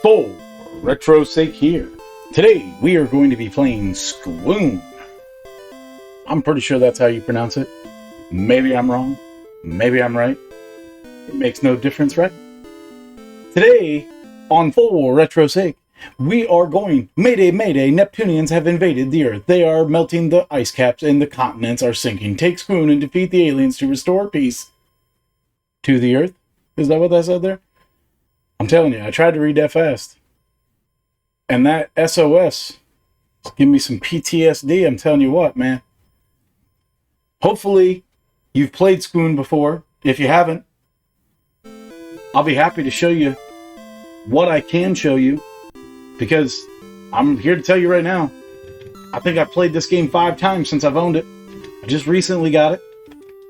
For retro's sake here. Today we are going to be playing Sqoon. I'm pretty sure that's how you pronounce it. Maybe I'm wrong. Maybe I'm right. It makes no difference, right? Today, on For retro's sake, we are going... Mayday, Mayday, Neptunians have invaded the Earth. They are melting the ice caps and the continents are sinking. Take Sqoon and defeat the aliens to restore peace to the Earth. Is that what that said there? I'm telling you, I tried to read that fast. And that SOS is giving me some PTSD. I'm telling you what, man. Hopefully, you've played Sqoon before. If you haven't, I'll be happy to show you what I can show you. Because I'm here to tell you right now, I think I've played this game 5 times since I've owned it. I just recently got it.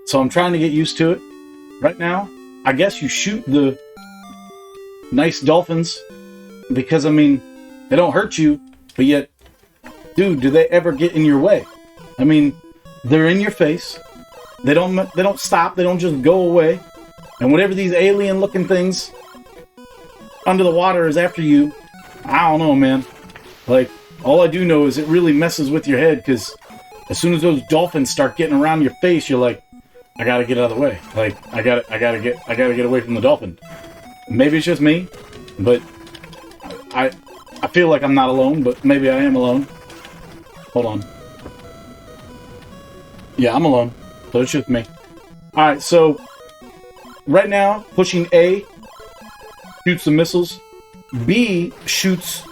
So I'm trying to get used to it. Right now, I guess you shoot the nice dolphins. Because, I mean, they don't hurt you. But yet, dude, do they ever get in your way? I mean, they're in your face. They don't stop. They don't just go away. And whatever these alien-looking things under the water is after you, I don't know, man. Like, all I do know is it really messes with your head, because as soon as those dolphins start getting around your face, you're like, I gotta get out of the way. Like, I gotta get away from the dolphin. Maybe it's just me, but I feel like I'm not alone, but maybe I am alone. Hold on. Yeah, I'm alone, so it's just me. Alright, so right now, pushing A shoots the missiles. B shoots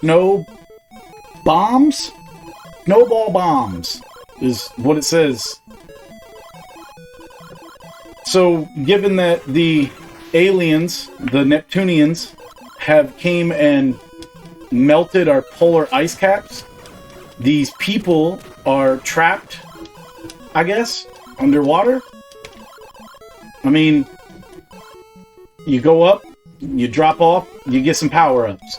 snowball bombs is what it says. So given that the aliens, the Neptunians, have came and melted our polar ice caps, these people are trapped, I guess, underwater. I mean, you go up, you drop off, you get some power-ups.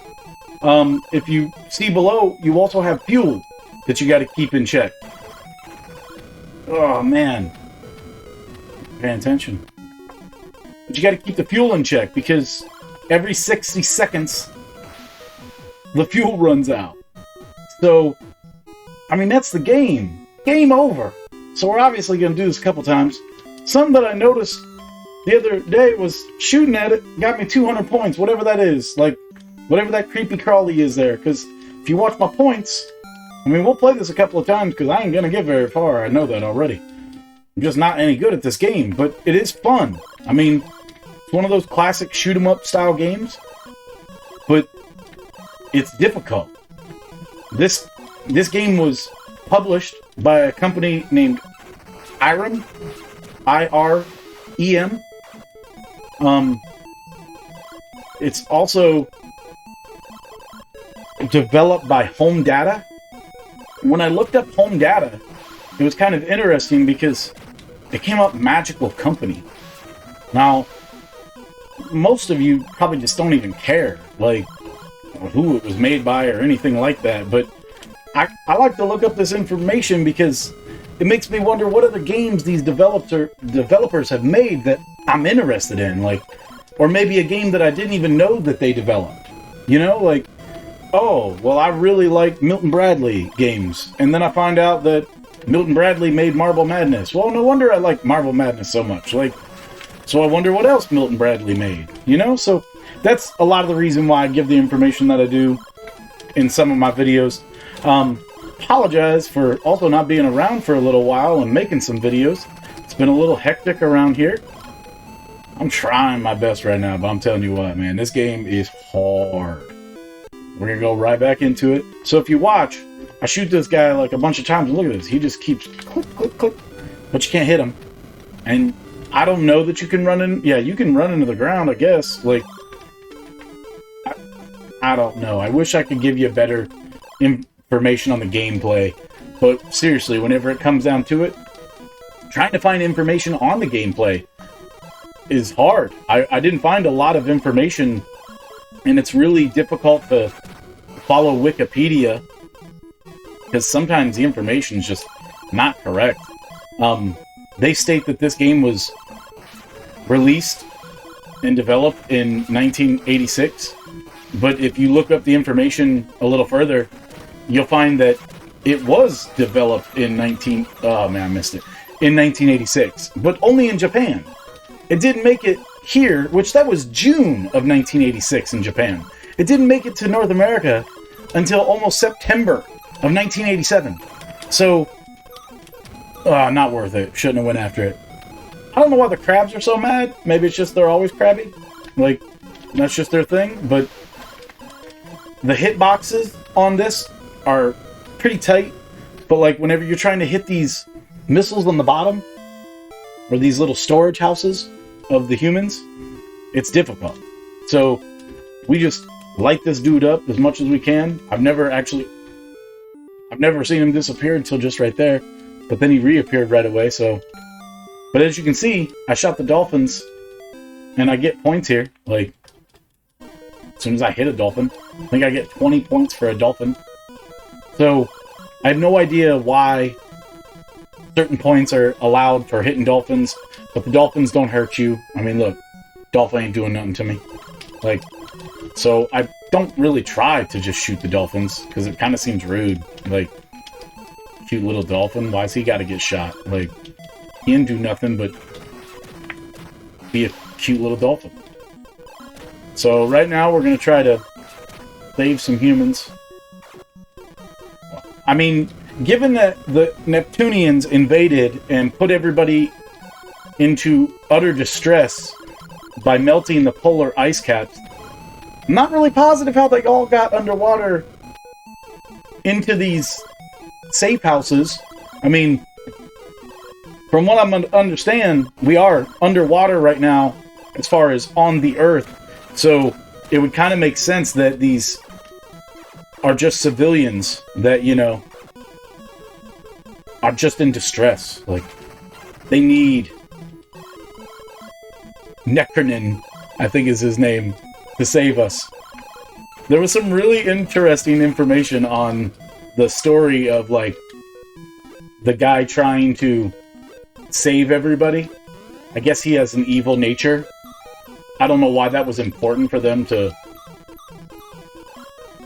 If you see below, you also have fuel that you got to keep in check. Oh, man. Paying attention. But you got to keep the fuel in check, because every 60 seconds, the fuel runs out. So, I mean, that's the game. Game over. So we're obviously going to do this a couple times. Something that I noticed the other day was shooting at it, got me 200 points, whatever that is. Like, whatever that creepy crawly is there. Because if you watch my points, I mean, we'll play this a couple of times, because I ain't going to get very far. I know that already. I'm just not any good at this game, but it is fun. I mean, it's one of those classic shoot-'em-up style games, but it's difficult. This game was published by a company named IREM, I-R-E-M. It's also developed by Home Data. When I looked up Home Data, it was kind of interesting because it came up Magical Company. Now, most of you probably just don't even care, like, who it was made by or anything like that, but I like to look up this information because it makes me wonder what other games these developers have made that I'm interested in, like, or maybe a game that I didn't even know that they developed. You know, like, oh, well, I really like Milton Bradley games, and then I find out that Milton Bradley made Marble Madness. Well, no wonder I like Marble Madness so much. Like, so I wonder what else Milton Bradley made, you know? So that's a lot of the reason why I give the information that I do in some of my videos. Apologize for also not being around for a little while and making some videos. It's been a little hectic around here. I'm trying my best right now, but I'm telling you what, man, this game is hard. We're gonna go right back into it. So if you watch, I shoot this guy like a bunch of times. Look at this. He just keeps click, click, click. But you can't hit him. And I don't know that you can run in. Yeah, you can run into the ground, I guess. Like, I don't know. I wish I could give you better information on the gameplay. But seriously, whenever it comes down to it, trying to find information on the gameplay is hard. I didn't find a lot of information, and it's really difficult to follow Wikipedia because sometimes the information is just not correct. They state that this game was released and developed in 1986. But if you look up the information a little further, you'll find that it was developed in oh man, I missed it. In 1986, but only in Japan. It didn't make it here, which that was June of 1986 in Japan. It didn't make it to North America until almost September of 1987. So, not worth it. Shouldn't have went after it. I don't know why the crabs are so mad. Maybe it's just they're always crabby. Like, that's just their thing. But the hitboxes on this are pretty tight. But like, whenever you're trying to hit these missiles on the bottom, or these little storage houses of the humans, it's difficult. So we just light this dude up as much as we can. I've never seen him disappear until just right there, but then he reappeared right away. So, but as you can see, I shot the dolphins and I get points here. Like, as soon as I hit a dolphin, I think I get 20 points for a dolphin. So I have no idea why certain points are allowed for hitting dolphins, but the dolphins don't hurt you. I mean, look, dolphin ain't doing nothing to me. Like, so I don't really try to just shoot the dolphins, because it kind of seems rude. Like, cute little dolphin, why's he got to get shot? Like, he didn't do nothing but be a cute little dolphin. So right now we're going to try to save some humans. I mean, given that the Neptunians invaded and put everybody into utter distress by melting the polar ice caps, I'm not really positive how they all got underwater into these safe houses. I mean, from what I understand, we are underwater right now as far as on the Earth. So it would kind of make sense that these are just civilians that, you know, are just in distress. Like, they need Necronin, I think is his name, to save us. There was some really interesting information on the story of, like, the guy trying to save everybody. I guess he has an evil nature. I don't know why that was important for them to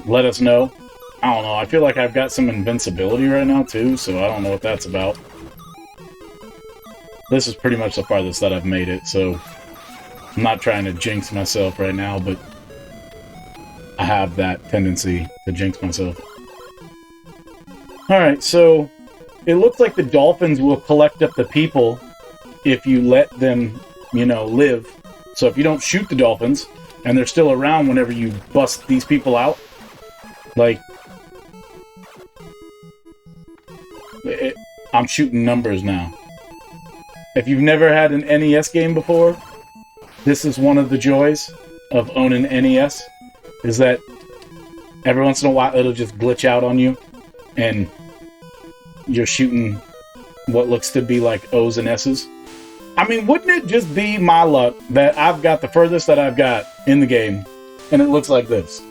let us know. I don't know. I feel like I've got some invincibility right now, too, so I don't know what that's about. This is pretty much the farthest that I've made it, so I'm not trying to jinx myself right now, but I have that tendency to jinx myself. Alright, so it looks like the dolphins will collect up the people if you let them, you know, live. So if you don't shoot the dolphins, and they're still around whenever you bust these people out, like, I'm shooting numbers now. If you've never had an NES game before, this is one of the joys of owning NES, is that every once in a while it'll just glitch out on you, and you're shooting what looks to be like O's and S's. I mean, wouldn't it just be my luck that I've got the furthest that I've got in the game, and it looks like this?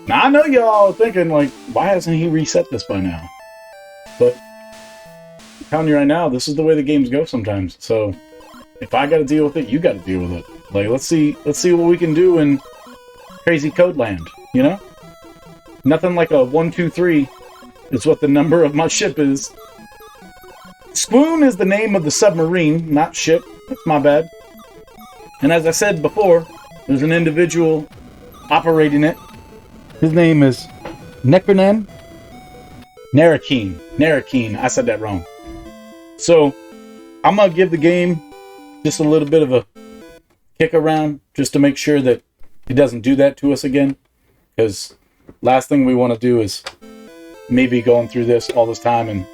Now, I know y'all are thinking, like, why hasn't he reset this by now? But I'm telling you right now, this is the way the games go sometimes. So if I got to deal with it, you got to deal with it. Like, let's see what we can do in Crazy Code Land, you know? Nothing like a 1, 2, 3 is what the number of my ship is. Sqoon is the name of the submarine, not ship. That's my bad. And as I said before, there's an individual operating it. His name is Necronin. Narakeen. I said that wrong. So, I'm going to give the game just a little bit of a kick around, just to make sure that it doesn't do that to us again. Because last thing we want to do is maybe going through this all this time in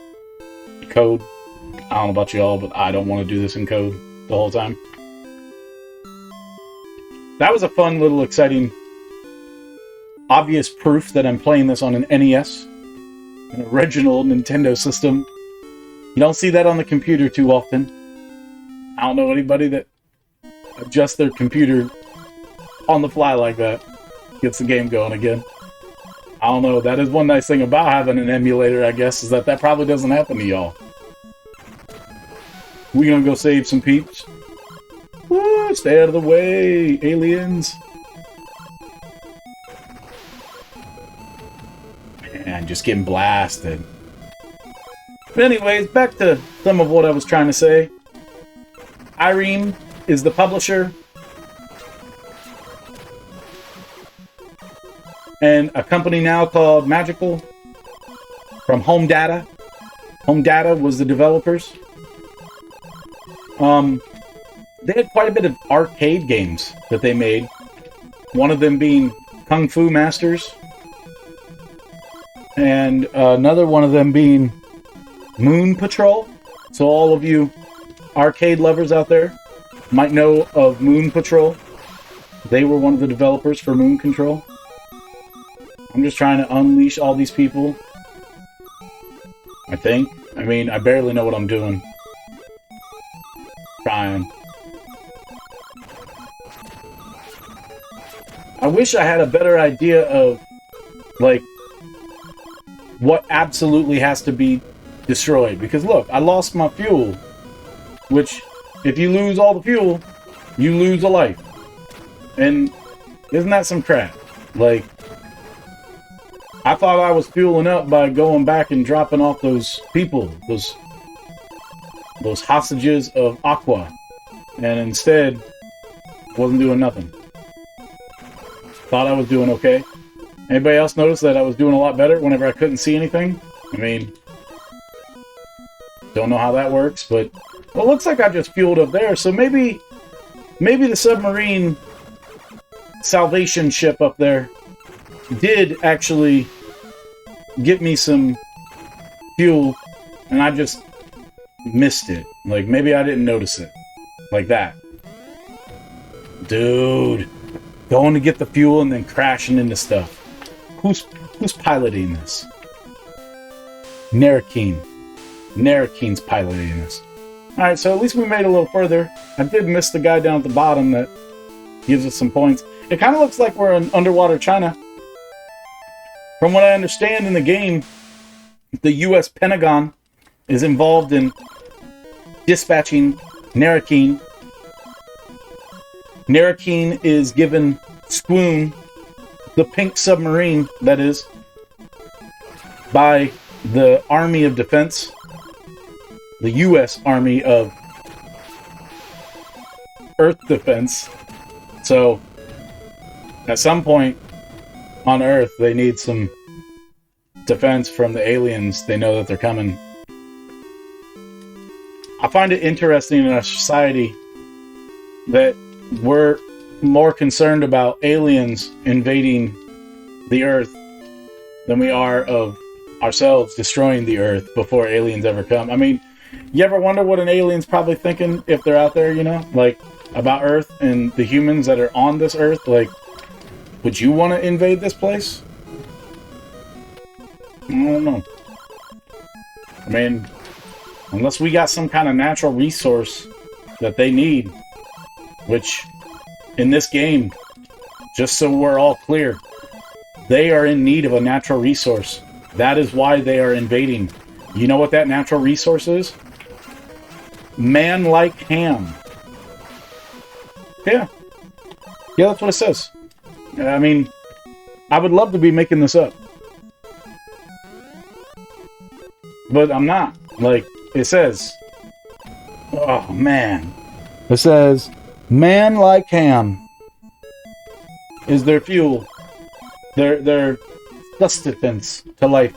code. I don't know about y'all, but I don't want to do this in code the whole time. That was a fun little exciting obvious proof that I'm playing this on an NES, an original Nintendo system. You don't see that on the computer too often. I don't know anybody that adjusts their computer on the fly like that, gets the game going again. I don't know, that is one nice thing about having an emulator, I guess, is that probably doesn't happen to y'all. We gonna go save some peeps. Woo, stay out of the way, aliens. and just getting blasted. But anyways, back to some of what I was trying to say. Ireme is the publisher. And a company now called Magical from Home Data. Home Data was the developers. They had quite a bit of arcade games that they made. One of them being Kung Fu Masters. And another one of them being Moon Patrol. So all of you arcade lovers out there might know of Moon Patrol. They were one of the developers for Moon Control. I'm just trying to unleash all these people. I think. I mean, I barely know what I'm doing. Trying. I wish I had a better idea of, like, what absolutely has to be destroyed. Because look, I lost my fuel. Which, if you lose all the fuel, you lose a life. And isn't that some crap? Like, I thought I was fueling up by going back and dropping off those people, those hostages of Aqua. And instead, wasn't doing nothing. Thought I was doing okay. Anybody else notice that I was doing a lot better whenever I couldn't see anything? I mean, don't know how that works, but well, it looks like I just fueled up there. So maybe the submarine salvation ship up there did actually get me some fuel, and I just missed it. Like, maybe I didn't notice it. Like that. Dude. Going to get the fuel and then crashing into stuff. Who's piloting this? Narakeen. Narakeen's piloting this. Alright, so at least we made it a little further. I did miss the guy down at the bottom that gives us some points. It kind of looks like we're in underwater China. From what I understand in the game, the U.S. Pentagon is involved in dispatching Narakeen. Narakeen is given Sqoon, the pink submarine, that is, by the Army of Defense, the U.S. Army of Earth Defense. So, at some point on Earth, they need some defense from the aliens. They know that they're coming. I find it interesting in our society that we're more concerned about aliens invading the Earth than we are of ourselves destroying the Earth before aliens ever come. I mean, you ever wonder what an alien's probably thinking if they're out there, you know? Like, about Earth and the humans that are on this Earth? Like, would you want to invade this place? I don't know. I mean, unless we got some kind of natural resource that they need, which, in this game, just so we're all clear, they are in need of a natural resource. That is why they are invading. You know what that natural resource is? Man-like ham. Yeah. Yeah, that's what it says. I mean, I would love to be making this up. But I'm not. Like, it says... Oh, man. It says... Man-like ham is their fuel, their sustenance to life.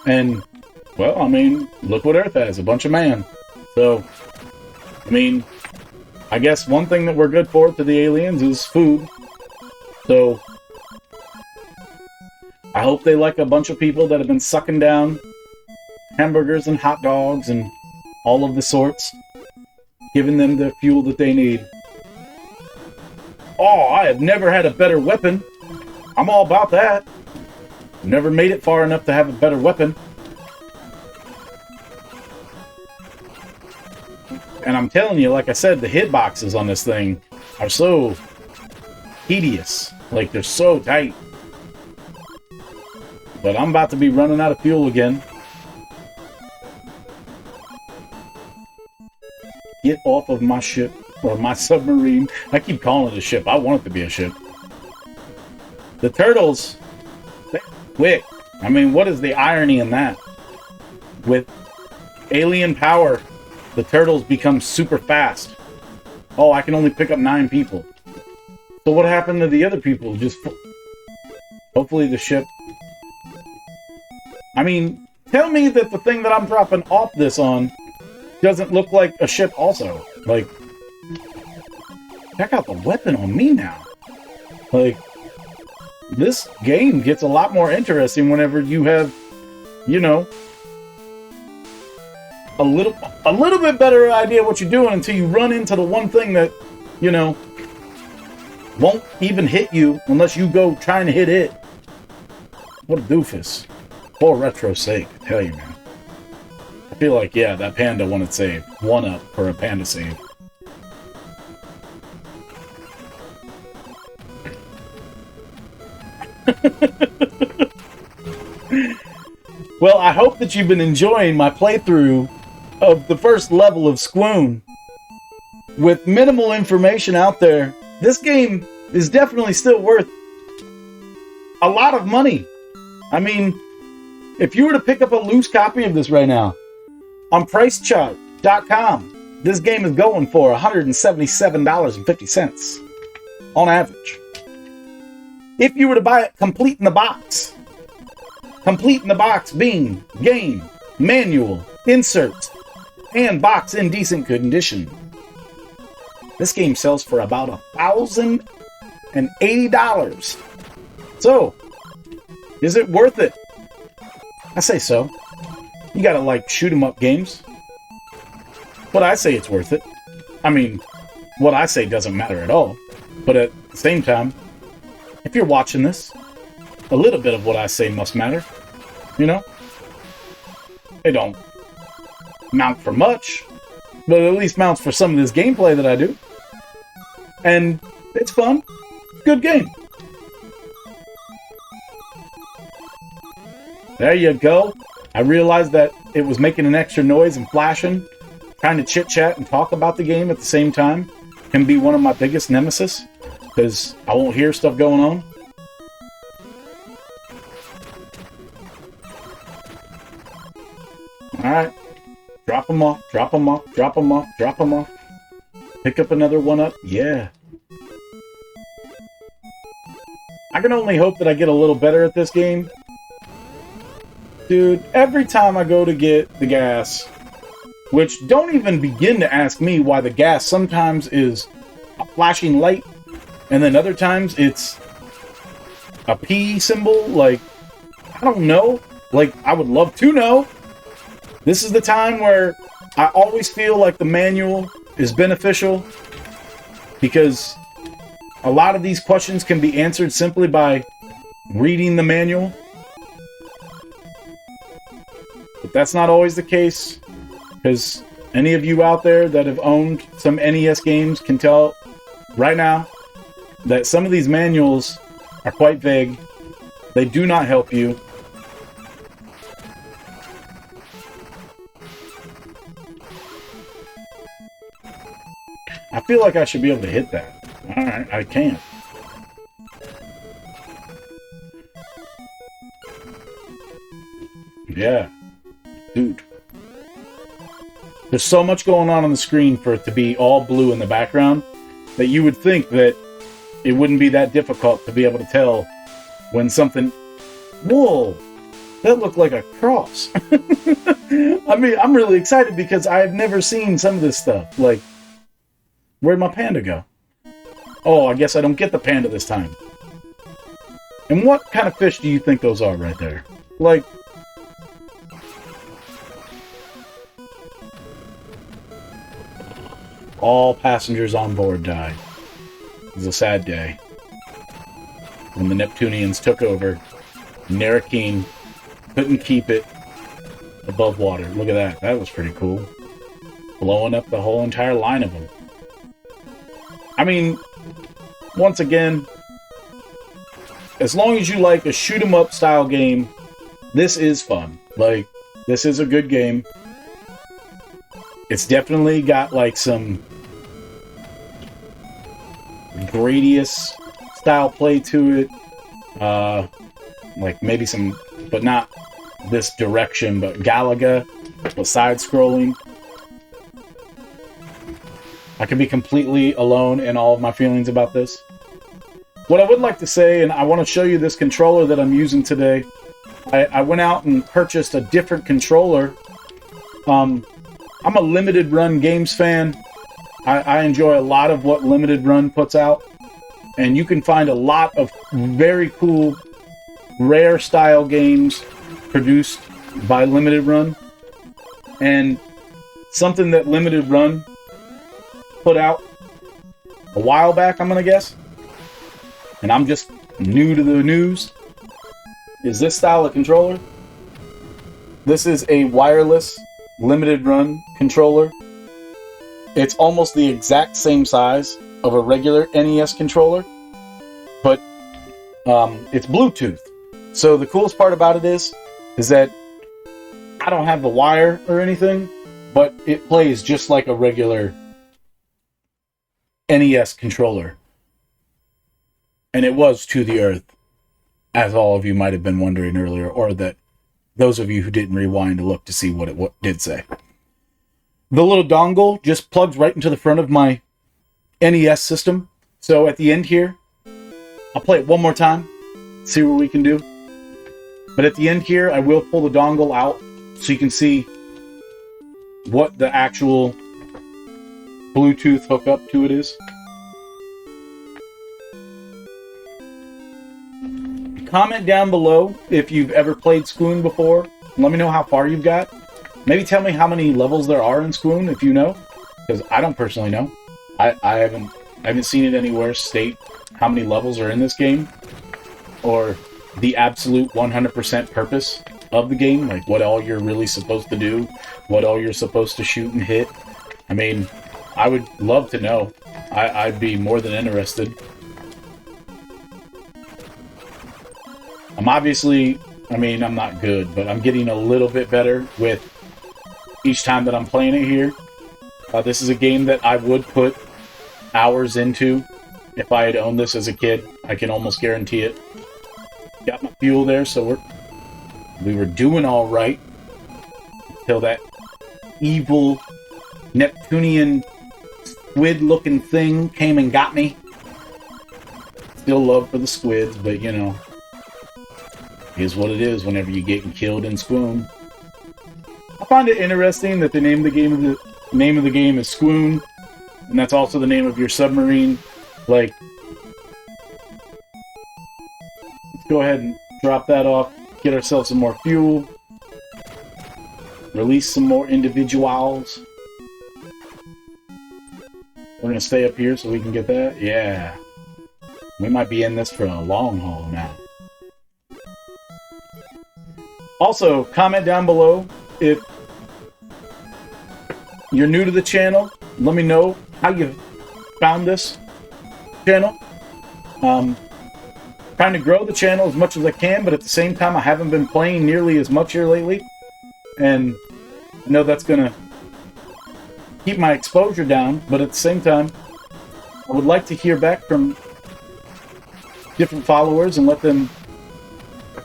And, well, I mean, look what Earth has, a bunch of man. So, I mean, I guess one thing that we're good for to the aliens is food. So, I hope they like a bunch of people that have been sucking down hamburgers and hot dogs and all of the sorts, giving them the fuel that they need. Oh, I have never had a better weapon. I'm all about that. Never made it far enough to have a better weapon. And I'm telling you, like I said, the hitboxes on this thing are so tedious. Like, they're so tight. But I'm about to be running out of fuel again. Get off of my ship, or my submarine. I keep calling it a ship. I want it to be a ship. The turtles, they're quick. I mean, what is the irony in that? With alien power, the turtles become super fast. Oh, I can only pick up 9 people. So what happened to the other people? Just hopefully the ship... I mean, tell me that the thing that I'm dropping off this on doesn't look like a ship also. Like, check out the weapon on me now. Like, this game gets a lot more interesting whenever you have, you know, a little bit better idea what you're doing until you run into the one thing that, you know, won't even hit you unless you go trying to hit it. What a doofus. For retro's sake, I tell you, man. I feel like, yeah, that panda wanted saved. 1-up for a panda save. Well, I hope that you've been enjoying my playthrough of the first level of Sqoon. With minimal information out there, this game is definitely still worth a lot of money. I mean, if you were to pick up a loose copy of this right now, on Pricechart.com, this game is going for $177.50 on average. If you were to buy it complete in the box being game, manual, inserts, and box in decent condition, this game sells for about $1,080. So, is it worth it? I say so. You gotta like shoot 'em up games. But I say it's worth it. I mean, what I say doesn't matter at all. But at the same time, if you're watching this, a little bit of what I say must matter. You know? It don't mount for much, but it at least mounts for some of this gameplay that I do. And it's fun. Good game. There you go. I realized that it was making an extra noise and flashing. Trying to chit-chat and talk about the game at the same time can be one of my biggest nemesis, because I won't hear stuff going on. Alright. Drop them off, drop them off, drop them off, drop them off. Pick up another 1-up. Yeah. I can only hope that I get a little better at this game. Dude, every time I go to get the gas, which don't even begin to ask me why the gas sometimes is a flashing light, and then other times it's a P symbol, like, I don't know. Like, I would love to know. This is the time where I always feel like the manual is beneficial, because a lot of these questions can be answered simply by reading the manual. But that's not always the case, because any of you out there that have owned some NES games can tell right now that some of these manuals are quite vague. They do not help you. I feel like I should be able to hit that. Alright, I can't. Yeah. Dude. There's so much going on the screen for it to be all blue in the background that you would think that it wouldn't be that difficult to be able to tell when something... Whoa! That looked like a cross. I mean, I'm really excited because I've never seen some of this stuff. Like, where'd my panda go? Oh, I guess I don't get the panda this time. And what kind of fish do you think those are right there? Like... All passengers on board died. It was a sad day. When the Neptunians took over, Narakeen couldn't keep it above water. Look at that. That was pretty cool. Blowing up the whole entire line of them. I mean, once again, as long as you like a shoot-'em-up style game, this is fun. Like, this is a good game. It's definitely got, like, some Gradius style play to it. like maybe some, but not this direction, but Galaga, but side-scrolling. I can be completely alone in all of my feelings about this. What I would like to say, and I want to show you this controller that I'm using today. I went out and purchased a different controller. I'm a Limited Run games fan. I enjoy a lot of what Limited Run puts out. And you can find a lot of very cool, rare style games produced by Limited Run. And something that Limited Run put out a while back, I'm going to guess, and I'm just new to the news, is this style of controller. This is a wireless Limited Run controller. It's almost the exact same size of a regular NES controller, but it's Bluetooth. So the coolest part about it is that I don't have the wire or anything, but it plays just like a regular NES controller. And it was to the earth, as all of you might have been wondering earlier, or that those of you who didn't rewind to look to see what it did say. The little dongle just plugs right into the front of my NES system. So at the end here, I'll play it one more time, see what we can do. But at the end here, I will pull the dongle out so you can see what the actual Bluetooth hookup to it is. Comment down below if you've ever played Sqoon before. Let me know how far you've got. Maybe tell me how many levels there are in Sqoon if you know, because I don't personally know. I haven't seen it anywhere state how many levels are in this game, or the absolute 100% purpose of the game, like what all you're really supposed to do, what all you're supposed to shoot and hit. I mean, I would love to know. I'd be more than interested. I'm obviously, I'm not good, but I'm getting a little bit better with each time that I'm playing it here. This is a game that I would put hours into if I had owned this as a kid. I can almost guarantee it. Got my fuel there, so we were doing all right until that evil Neptunian squid-looking thing came and got me. Still love for the squids, but you know, is what it is whenever you're getting killed in Sqoon. I find it interesting that the name of the game is Sqoon, and that's also the name of your submarine. Like, let's go ahead and drop that off, get ourselves some more fuel, release some more individuals. We're gonna stay up here so we can get that. Yeah, we might be in this for a long haul now. Also, comment down below if you're new to the channel. Let me know how you found this channel. Trying to grow the channel as much as I can, but at the same time, I haven't been playing nearly as much here lately. And I know that's going to keep my exposure down, but at the same time, I would like to hear back from different followers and let them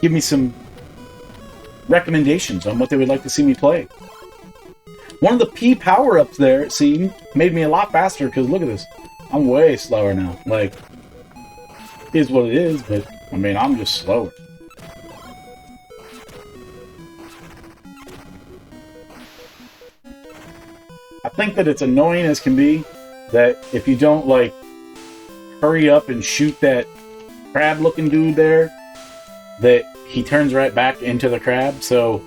give me some recommendations on what they would like to see me play. One of the P power-ups there, it seemed, made me a lot faster, because look at this. I'm way slower now. Like, it is what it is, but, I mean, I'm just slower. I think that it's annoying as can be that if you don't, like, hurry up and shoot that crab-looking dude there, that he turns right back into the crab. So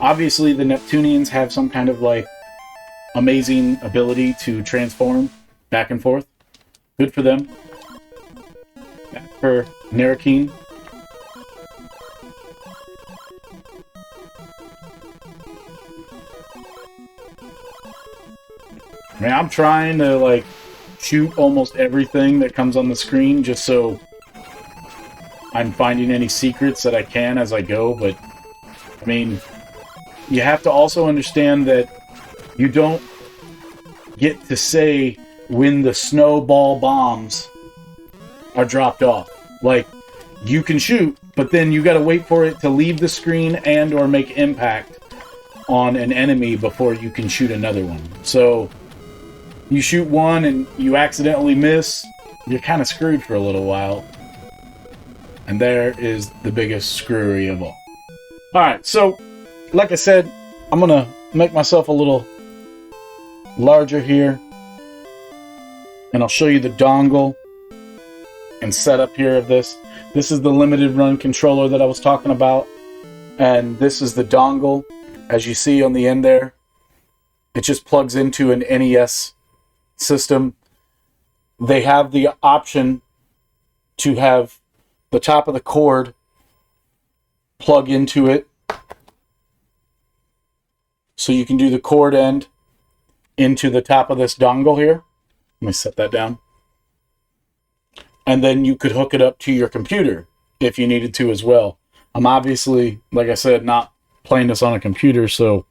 obviously the Neptunians have some kind of like amazing ability to transform back and forth. Good for them. Back for Narakeen. I mean, I'm trying to like shoot almost everything that comes on the screen just so I'm finding any secrets that I can as I go, but I mean, you have to also understand that you don't get to say when the snowball bombs are dropped off. Like, you can shoot, but then you got to wait for it to leave the screen and or make impact on an enemy before you can shoot another one. So you shoot one and you accidentally miss, you're kind of screwed for a little while. And there is the biggest screwery of all. Alright, so like I said, I'm going to make myself a little larger here. And I'll show you the dongle and setup here of this. This is the limited run controller that I was talking about. And this is the dongle. As you see on the end there, it just plugs into an NES system. They have the option to have the top of the cord plug into it. So you can do the cord end into the top of this dongle here. Let me set that down. And then you could hook it up to your computer if you needed to as well. I'm obviously, like I said, not playing this on a computer, so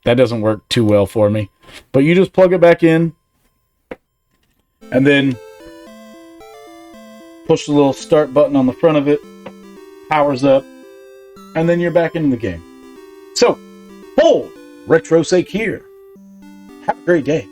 that doesn't work too well for me. But you just plug it back in and then push the little start button on the front of it, powers up, and then you're back in the game. So, Retro Sake here. Have a great day.